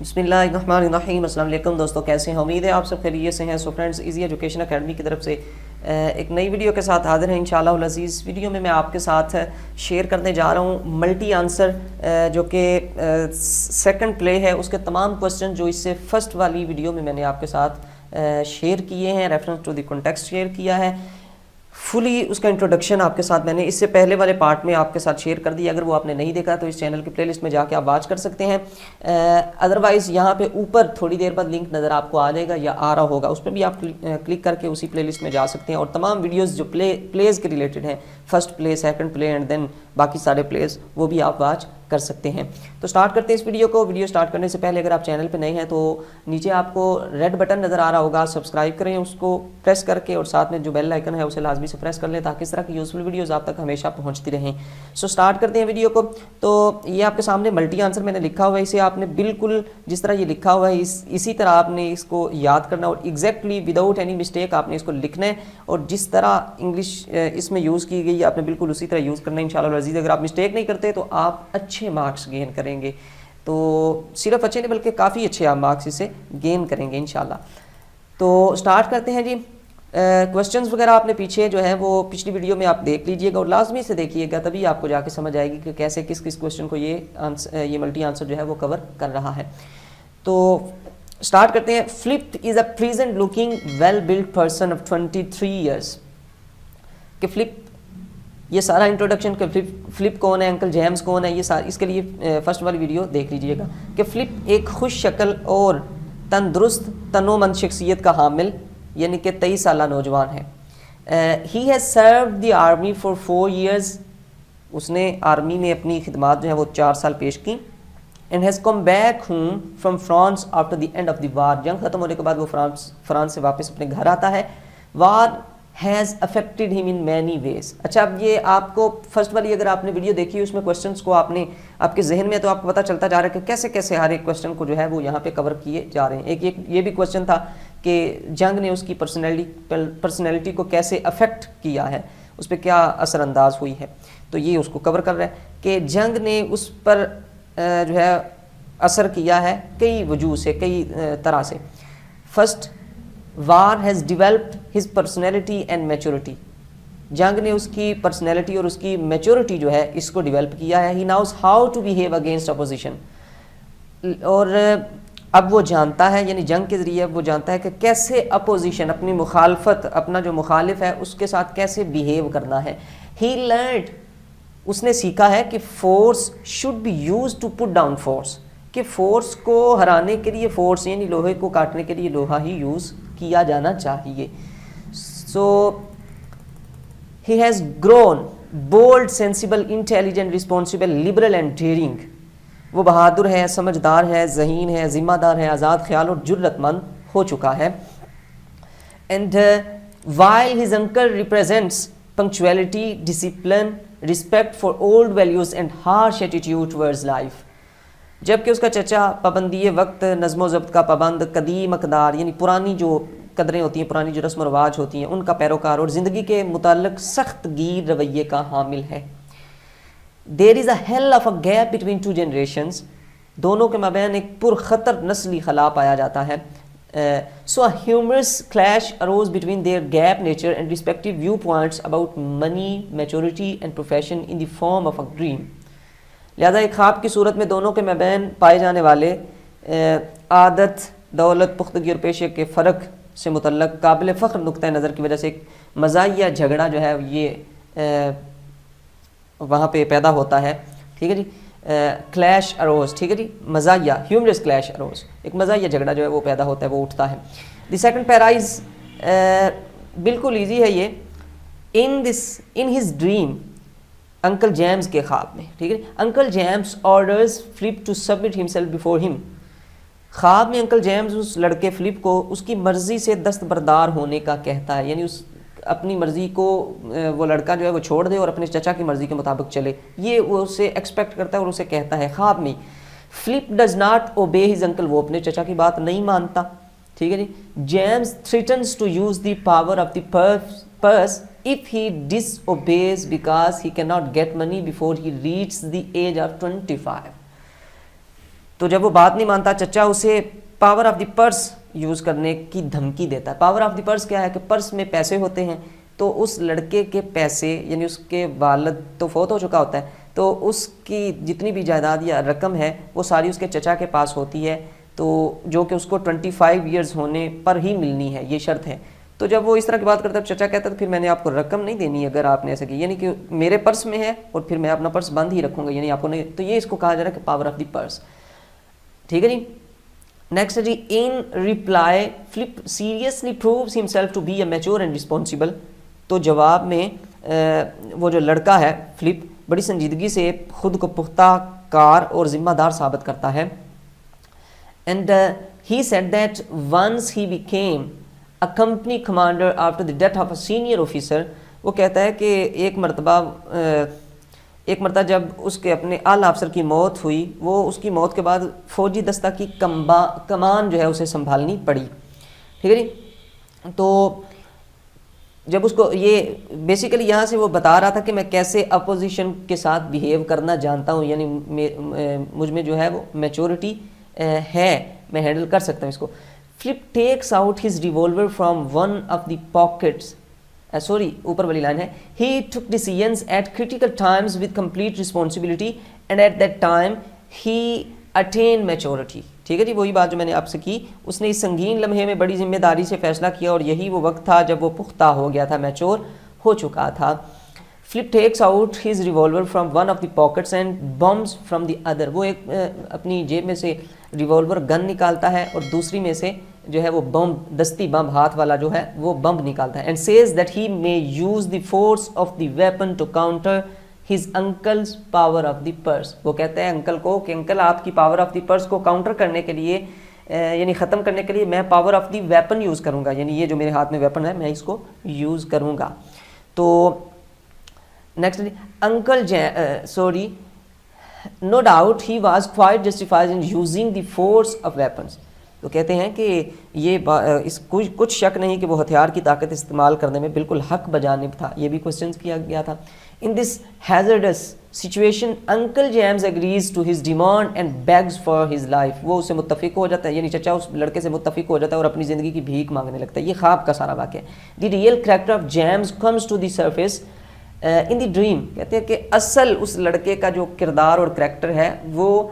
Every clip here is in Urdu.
بسم اللہ الرحمن الرحیم۔ السلام علیکم دوستو، کیسے ہیں؟ امید ہے آپ سب خیریت سے ہیں۔ سو فرینڈز، ایزی ایجوکیشن اکیڈمی کی طرف سے ایک نئی ویڈیو کے ساتھ حاضر ہیں انشاءاللہ العزیز۔ ویڈیو میں آپ کے ساتھ شیئر کرنے جا رہا ہوں ملٹی آنسر، جو کہ سیکنڈ پلے ہے، اس کے تمام کوسچن جو اس سے فرسٹ والی ویڈیو میں نے آپ کے ساتھ شیئر کیے ہیں، reference to the context share کیا ہے۔ فلی اس کا انٹروڈکشن آپ کے ساتھ میں نے اس سے پہلے والے پارٹ میں آپ کے ساتھ شیئر کر دیا۔ اگر وہ آپ نے نہیں دیکھا تو اس چینل کی پلے لسٹ میں جا کے آپ واچ کر سکتے ہیں۔ ادروائز یہاں پہ اوپر تھوڑی دیر بعد لنک نظر آپ کو آ جائے گا یا آ رہا ہوگا، اس پہ بھی آپ کلک کر کے اسی پلے لسٹ میں جا سکتے ہیں، اور تمام ویڈیوز جو پلیز کے ریلیٹڈ ہیں، first play, second play and then باقی سارے پلیز، وہ بھی آپ واچ کر سکتے ہیں۔ تو سٹارٹ کرتے ہیں اس ویڈیو کو۔ ویڈیو سٹارٹ کرنے سے پہلے اگر آپ چینل پہ نئے ہیں تو نیچے آپ کو ریڈ بٹن نظر آ رہا ہوگا، سبسکرائب کریں اس کو پریس کر کے، اور ساتھ میں جو بیل آئیکن ہے اسے لازمی سے پریس کر لیں تاکہ اس طرح کی یوزفل ویڈیوز آپ تک ہمیشہ پہنچتی رہیں۔ سو سٹارٹ کرتے ہیں ویڈیو کو۔ تو یہ آپ کے سامنے ملٹی آنسر میں نے لکھا ہوا ہے، اسے آپ نے بالکل جس طرح یہ لکھا ہوا ہے اسی طرح آپ نے اس کو یاد کرنا، اور ایگزیکٹلی وداؤٹ اینی مسٹیک آپ نے اس کو لکھنا ہے، اور جس طرح انگلش اس میں یوز کی گئی ہے آپ نے بالکل اسی طرح یوز کرنا ہے انشاءاللہ العزیز۔ اگر آپ مسٹیک نہیں کرتے تو آپ اچھے مارکس گین کریں گے، تو صرف اچھے نہیں بلکہ کافی اچھے آپ مارکس اسے گین کریں گے انشاءاللہ۔ تو سٹارٹ کرتے ہیں جی۔ کوسچنز وغیرہ آپ نے پیچھے جو ہے وہ پچھلی ویڈیو میں آپ دیکھ لیجئے گا، اور لازمی سے دیکھیے گا، تبھی آپ کو جا کے سمجھ آئے گی کہ کیسے کس کوسچن کو یہ ملٹی آنسر جو ہے وہ کور کر رہا ہے۔ تو سٹارٹ کرتے ہیں۔ Philip is a pleasant looking well built person of 23 years. کہ فلپ، یہ سارا انٹروڈکشن کہ فلپ کون ہے، انکل جیمز کون ہے، یہ اس کے لیے فرسٹ والی ویڈیو دیکھ لیجئے گا۔ کہ فلپ ایک خوش شکل اور تندرست تنومند شخصیت کا حامل یعنی کہ 23 سالہ نوجوان ہے۔ He has served the army for 4 years, اس نے آرمی میں اپنی خدمات جو ہیں وہ 4 سال پیش کی۔ And has come back home from France after the end of the war, جنگ ختم ہونے کے بعد وہ فرانس سے واپس اپنے گھر آتا ہے۔ وار has affected him in many ways۔ اچھا، اب یہ آپ کو فرسٹ والی اگر آپ نے ویڈیو دیکھی اس میں کوسچنز کو آپ نے آپ کے ذہن میں تو آپ کو پتہ چلتا جا رہا ہے کہ کیسے کیسے ہر ایک کوسچن کو جو ہے وہ یہاں پہ کور کیے جا رہے ہیں۔ ایک یہ بھی کوسچن تھا کہ جنگ نے اس کی پرسنالٹی کو کیسے افیکٹ کیا ہے، اس پہ کیا اثر انداز ہوئی ہے، تو یہ اس کو کور کر رہا ہے کہ جنگ نے اس پر جو ہے اثر کیا ہے کئی وجوہ سے، کئی طرح سے۔ First, war has developed his personality and maturity, جنگ نے اس کی پرسنالٹی اور اس کی میچورٹی جو ہے اس کو ڈیولپ کیا ہے۔ He knows how to behave against opposition, اور اب وہ جانتا ہے، یعنی جنگ کے ذریعے اب وہ جانتا ہے کہ کیسے اپوزیشن، اپنی مخالفت، اپنا جو مخالف ہے اس کے ساتھ کیسے بیہیو کرنا ہے۔ ہی لرنڈ، اس نے سیکھا ہے کہ force should be used to put down force, کہ فورس کو ہرانے کے لیے فورس یعنی لوہے کو کاٹنے کے لیے لوہا ہی یوز کیا جانا چاہیے۔ So he has grown bold, sensible, intelligent, responsible, liberal and daring, وہ بہادر ہے، سمجھدار ہے، ذہین ہے، ذمہ دار ہے، آزاد خیال اور جرت مند ہو چکا ہے۔ And while his uncle represents punctuality, discipline, respect for old values and harsh attitude towards life، جبکہ اس کا چچا پابندی وقت، نظم و ضبط کا پابند، قدیم اقدار یعنی پرانی جو قدریں ہوتی ہیں، پرانی جو رسم و رواج ہوتی ہیں ان کا پیروکار، اور زندگی کے متعلق سخت گیر رویے کا حامل ہے۔ There is a hell of a gap between two generations، دونوں کے مابین ایک پرخطر نسلی خلا پایا جاتا ہے۔ So a humorous clash arose between their gap nature and respective viewpoints about money, maturity and profession in the form of a dream، لہذا ایک خواب کی صورت میں دونوں کے مابین پائے جانے والے عادت، دولت، پختگی اور پیشے کے فرق سے متعلق قابل فخر نقطہ نظر کی وجہ سے ایک مزاحیہ جھگڑا جو ہے یہ وہاں پہ پیدا ہوتا ہے۔ ٹھیک ہے جی، کلیش اروز، ٹھیک ہے جی، مزاحیہ، ہیومرس کلیش اروز، ایک مزاحیہ جھگڑا جو ہے وہ پیدا ہوتا ہے، وہ اٹھتا ہے۔ دی سیکنڈ پیرائز بالکل ایزی ہے یہ۔ In his dream, uncle James کے خواب میں، ٹھیک ہے، uncle James orders flip to submit himself before ہم، خواب میں انکل جیمز اس لڑکے فلپ کو اس کی مرضی سے دستبردار ہونے کا کہتا ہے، یعنی اس اپنی مرضی کو وہ لڑکا جو ہے وہ چھوڑ دے اور اپنے چچا کی مرضی کے مطابق چلے، یہ وہ اسے ایکسپیکٹ کرتا ہے اور اسے کہتا ہے خواب میں۔ Philip does not obey his uncle, وہ اپنے چچا کی بات نہیں مانتا، ٹھیک ہے جی۔ James threatens to use the power of the purse if he disobeys because he cannot get money before he reaches the age of 25۔ تو جب وہ بات نہیں مانتا چچا اسے power of the purse use کرنے کی دھمکی دیتا ہے. پاور آف دی پرس کیا ہے کہ پرس میں پیسے ہوتے ہیں, تو اس لڑکے کے پیسے یعنی اس کے والد تو فوت ہو چکا ہوتا ہے, تو اس کی جتنی بھی جائیداد یا رقم ہے وہ ساری اس کے چچا کے پاس ہوتی ہے, تو جو کہ اس کو 25 ایئرز ہونے پر ہی ملنی ہے, یہ شرط ہے. تو جب وہ اس طرح کی بات کرتا ہے چچا کہتا ہے پھر میں نے آپ کو رقم نہیں دینی اگر آپ نے ایسا کی, یعنی کہ میرے پرس میں ہے اور پھر میں اپنا پرس بند ہی رکھوں گا, یعنی آپ کو نہیں. تو یہ اس کو کہا جا رہا ہے کہ پاور آف دی پرس. ٹھیک ہے جی. نیکسٹ ہے جی, in reply Flip seriously proves himself to be a mature and responsible. تو جواب میں وہ جو لڑکا ہے فلپ بڑی سنجیدگی سے خود کو پختہ کار اور ذمہ دار ثابت کرتا ہے. And he said that once he became a company commander after the death of a senior officer. وہ کہتا ہے کہ ایک مرتبہ جب اس کے اپنے اعلیٰ افسر کی موت ہوئی, وہ اس کی موت کے بعد فوجی دستہ کی کمان جو ہے اسے سنبھالنی پڑی. ٹھیک ہے جی. تو جب اس کو یہ بیسیکلی یہاں سے وہ بتا رہا تھا کہ میں کیسے اپوزیشن کے ساتھ بیہیو کرنا جانتا ہوں, یعنی مجھ میں جو ہے وہ میچورٹی ہے, میں ہینڈل کر سکتا ہوں اس کو. Flip takes out his revolver from one of the pockets. اوپر والی لائن ہے, he took decisions at critical times with complete responsibility and at that time he attain maturity. ٹھیک ہے جی. وہی بات جو میں نے آپ سے کی, اس نے اس سنگین لمحے میں بڑی ذمہ داری سے فیصلہ کیا اور یہی وہ وقت تھا جب وہ پختہ ہو گیا تھا, میچور ہو چکا تھا. Philip takes out his revolver from one of the pockets and bombs from the other. وہ ایک اپنی جیب میں سے ریوالور گن نکالتا ہے اور دوسری میں سے جو ہے وہ بم, دستی بم ہاتھ والا جو ہے وہ بم نکالتا ہے. And says that he may use the force of the weapon to counter his uncle's power of the purse. وہ کہتا ہے انکل کو کہ انکل آپ کی پاور آف دی پرس کو کاؤنٹر کرنے کے لیے یعنی ختم کرنے کے لیے میں power of the weapon use کروں گا, یعنی یہ جو میرے ہاتھ میں ویپن ہے میں اس کو یوز کروں گا. تو next uncle no doubt he was quite justified in using the force of weapons. تو کہتے ہیں کہ یہ کچھ شک نہیں کہ وہ ہتھیار کی طاقت استعمال کرنے میں بالکل حق بجانب تھا. یہ بھی کوشچنز کیا گیا تھا. In this hazardous situation uncle James agrees to his demand and begs for his life. وہ اس سے متفق ہو جاتا ہے, یعنی چچا اس لڑکے سے متفق ہو جاتا ہے اور اپنی زندگی کی بھیک مانگنے لگتا ہے. یہ خواب کا سارا واقعہ ہے. The real character of James comes to the surface in the dream. کہتے ہیں کہ اصل اس لڑکے کا جو کردار اور کریکٹر ہے وہ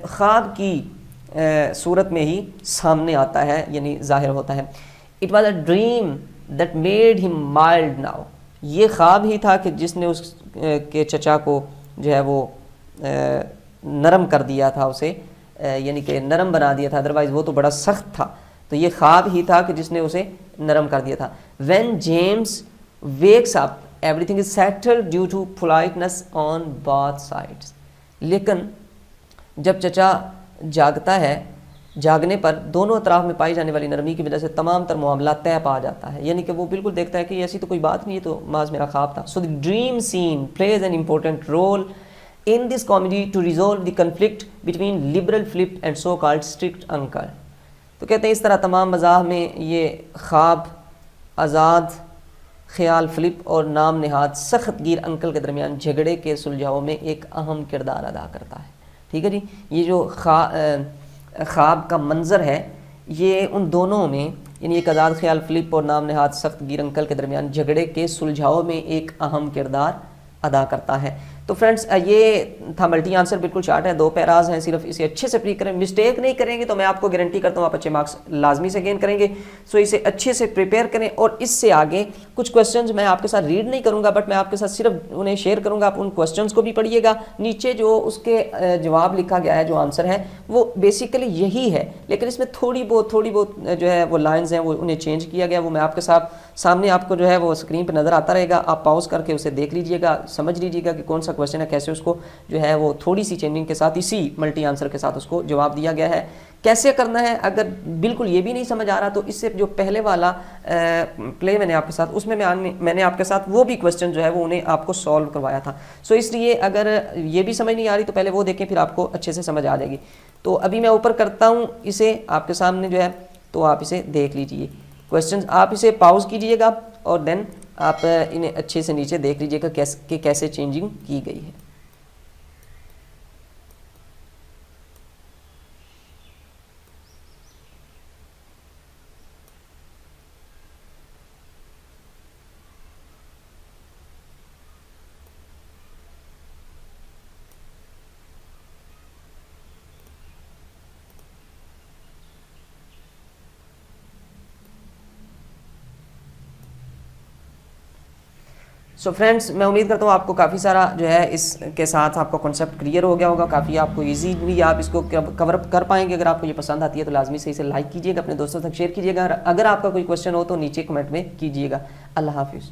خواب کی صورت میں ہی سامنے آتا ہے, یعنی ظاہر ہوتا ہے. It was a dream that made ہم مائلڈ ناؤ. یہ خواب ہی تھا کہ جس نے اس کے چچا کو جو ہے وہ نرم کر دیا تھا, اسے یعنی کہ نرم بنا دیا تھا, ادروائز وہ تو بڑا سخت تھا. تو یہ خواب ہی تھا کہ جس نے اسے نرم کر دیا تھا. When James wakes up everything is settled due to politeness on both sides. لیکن جب چچا جاگتا ہے, جاگنے پر دونوں اطراف میں پائی جانے والی نرمی کی وجہ سے تمام تر معاملہ طے پا جاتا ہے, یعنی کہ وہ بالکل دیکھتا ہے کہ ایسی تو کوئی بات نہیں, یہ تو محض میرا خواب تھا. So the dream scene plays an important role in this comedy to resolve the conflict between liberal Flip and so-called strict uncle. تو کہتے ہیں اس طرح تمام مزاح میں یہ خواب آزاد خیال فلپ اور نام نہاد سخت گیر انکل کے درمیان جھگڑے کے سلجھاؤ میں ایک اہم کردار ادا کرتا ہے. ٹھیک ہے جی. یہ جو خواب کا منظر ہے یہ ان دونوں میں یعنی ایک آزاد خیال فلپ اور نام نہاد سخت گیر انکل کے درمیان جھگڑے کے سلجھاؤ میں ایک اہم کردار ادا کرتا ہے. تو فرینڈس یہ تھا ملٹی آنسر, بالکل شارٹ ہے, 2 پیراز ہیں صرف. اسے اچھے سے پری کریں, مسٹیک نہیں کریں گے تو میں آپ کو گارنٹی کرتا ہوں آپ اچھے مارکس لازمی سے گین کریں گے. سو اسے اچھے سے پریپیئر کریں, اور اس سے آگے کچھ کویسچنز میں آپ کے ساتھ ریڈ نہیں کروں گا, بٹ میں آپ کے ساتھ صرف انہیں شیئر کروں گا. آپ ان کویسچنز کو بھی پڑھیے گا. نیچے جو اس کے جواب لکھا گیا ہے, جو آنسر ہے وہ بیسیکلی یہی ہے, لیکن اس میں تھوڑی بہت جو ہے وہ لائنز ہیں وہ انہیں چینج کیا گیا. وہ میں آپ کے سامنے آپ کو جو ہے وہ اسکرین پہ نظر آتا رہے گا. آپ پاؤز کر کے اسے دیکھ لیجئے گا, سمجھ لیجئے گا کہ کون سا کویسچن ہے, کیسے اس کو جو ہے وہ تھوڑی سی چینجنگ کے ساتھ اسی ملٹی آنسر کے ساتھ اس کو جواب دیا گیا ہے. کیسے کرنا ہے, اگر بالکل یہ بھی نہیں سمجھ آ رہا تو اس سے جو پہلے والا پلے میں نے آپ کے ساتھ, اس میں نے آپ کے ساتھ وہ بھی کویسچن جو ہے وہ انہیں آپ کو سولو کروایا تھا. سو اس لیے اگر یہ بھی سمجھ نہیں آ رہی تو پہلے وہ دیکھیں, پھر آپ کو اچھے سے سمجھ آ جائے گی. تو ابھی میں اوپر کرتا ہوں اسے آپ کے سامنے جو ہے, تو آپ اسے دیکھ لیجئے. کویسچنز آپ اسے پاؤز کیجئے گا اور دین آپ انہیں اچھے سے نیچے دیکھ لیجئے گا کہ کیسے چینجنگ کی گئی ہے. سو فرینڈس میں امید کرتا ہوں آپ کو کافی سارا جو ہے اس کے ساتھ آپ کو کنسیپٹ کلیئر ہو گیا ہوگا, کافی آپ کو ایزیلی آپ اس کو کور اپ کر پائیں گے. اگر آپ کو یہ پسند آتی ہے تو لازمی سے اسے لائک کیجیے گا, اپنے دوستوں تک شیئر کیجیے گا. اگر آپ کا کوئی کوشچن ہو تو نیچے کمنٹ میں کیجیے گا. اللہ حافظ.